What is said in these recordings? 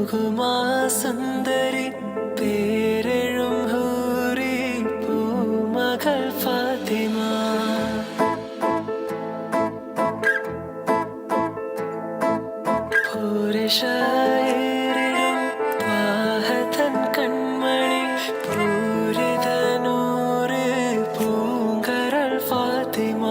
പോകുമാ സുന്ദരി പേരെഴും ഹൂറി പൂമകൾ ഫാത്തിമ പൂരശായരിഴും വാഹതൻ കൺമണി പൂരിതനൂറ് പൂങ്കരൾ ഫാത്തിമ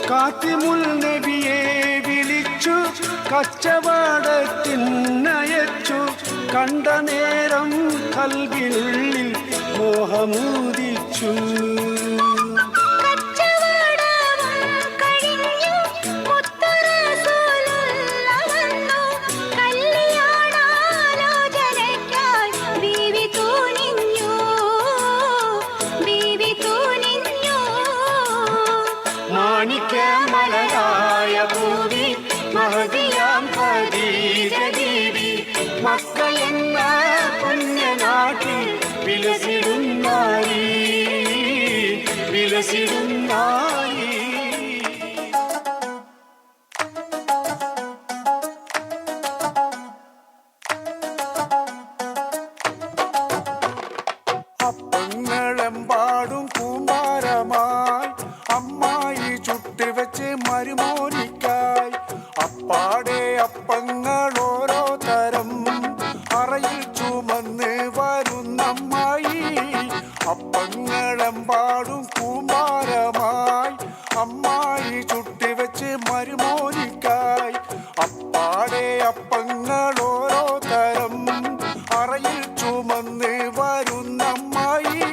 കാത്തിമുൽ നബിയെ വിളിച്ചു കച്ചവടത്തിനയച്ചു കണ്ട നേരം കൽവിനുള്ളിൽ മോഹമൂദിച്ചു മാണിക്യമലരായ ഭൂമി മഹദിയാം ഖദീജ ബീവി മക്ക എന്ന പുണ്യനാട്ടിൽ വിലസിടുന്നായി വിലസിടുന്നായി അപ്പങ്ങളെമ്പാടും കൂമ്പാരമായി അമ്മായി ചുട്ടുവെച്ച് മരുമോനിക്കായി അപ്പാടെ അപ്പങ്ങൾ ഓരോ തരം അറയിൽ ചുമന്ന് വരുന്നമ്മായി അപ്പങ്ങളെമ്പാടും കൂമ്പാരമായി അമ്മായി ചുട്ടുവെച്ച് മരുമോനിക്കായി അപ്പാടെ അപ്പങ്ങൾ ഓരോ തരം അറയിൽ ചുമന്ന് വരുന്നമ്മായി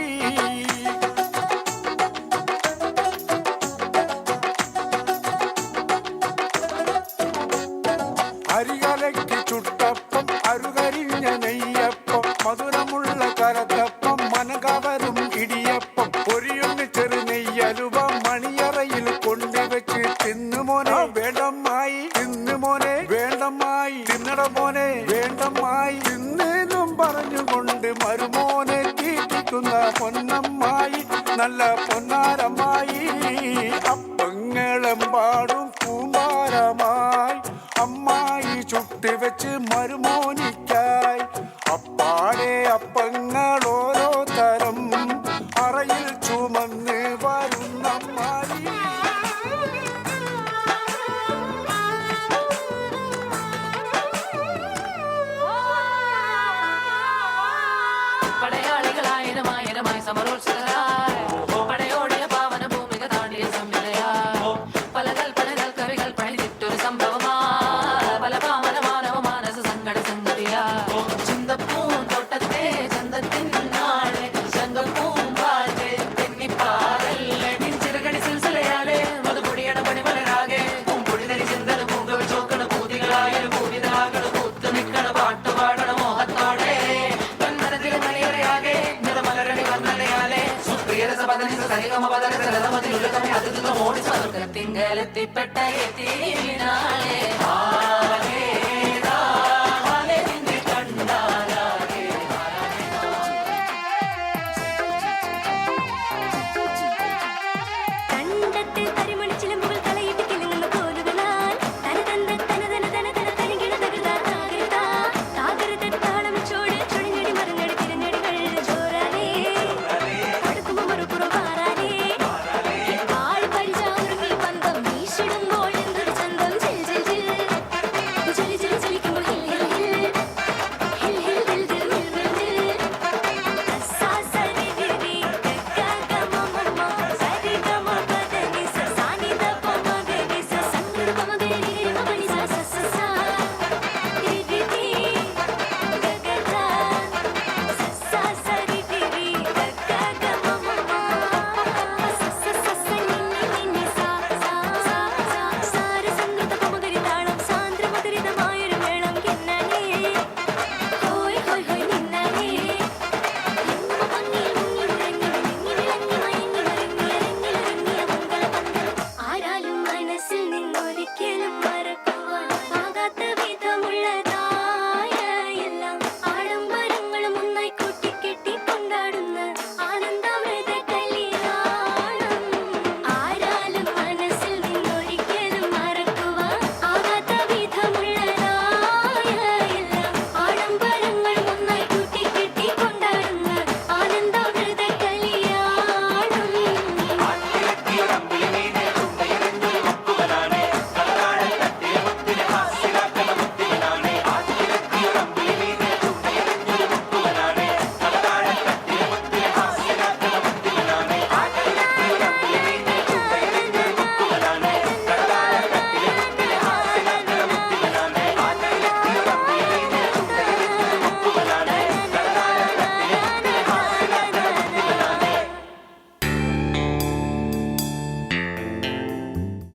അരികലയ്ക്ക് ചുട്ടപ്പം അരുകരിഞ്ഞ നെയ്യപ്പം മധുരമുള്ള കരത്തപ്പം മനകവരും ഇടിയപ്പം പൊരിയുണ്ണി ചെറു നെയ്യലുവ മണിയറയിൽ കൊണ്ടുവെച്ച് തിന്നുമോനെ വേണ്ടമ്മായി തിന്നുമോനെ വേണ്ടമ്മായി തിന്നട മോനെ വേണ്ടമ്മായി തിന്നേന്നും പറഞ്ഞുകൊണ്ട് മരുമോനെ തീറ്റിക്കുന്ന പൊന്നമ്മായി നല്ല പൊന്നാരമ്മായി അപ്പങ്ങളെമ്പാടും കൂമ്പാരമായി അമ്മായി ചുട്ടുവെച്ച് മരുമോനിക്കായി അപ്പാടെ അപ്പങ്ങൾ ഓരോ തരം അറയിൽ ചുമന്ന് വരുന്നമ്മായി പടയാളികളായനമായി സമരോത്സവരായി പടയോടിയ പാവന ഭൂമിക താണ്ടിയ സംവിധയായി പല കൽപ്പനകൾ കവികൾ പണിതിട്ടൊരു സംഭവമാ പല പാവന മാനവ മാനസ സങ്കട സംഗതിയാ ചിന്തപ്പൂന്തോട്ടത്തെ ചന്തത്തിൻ നാളെ ശങ്കപ്പൂമ്പാറ്റെ തെന്നിപ്പാറല്ലേ നിൻ ചിറകടി സിൽസിലയാലെ മധുപൊടിയണ പണിമലരാകെ പൂമ്പൊടി തരി ചിന്തന പൂങ്ക ചോക്കണ പൂതികളായൊരു പൂവിതാകള് പൂത്തു നിൽക്കണ പാട്ടുപാടണ മോഹത്തോടെ കന്മനത്തിലെ മലയറയാകെ നിറമലരണി വർണ്ണനയാലെ സുപ്രിയരസ പദനിസ സരിഗമ പദരസലമതിലുള്ള കമ്മി അതിഥിക മോടി സ്വർഗത്തിങ്കലെത്തിപ്പെട്ട എത്തിനാളെ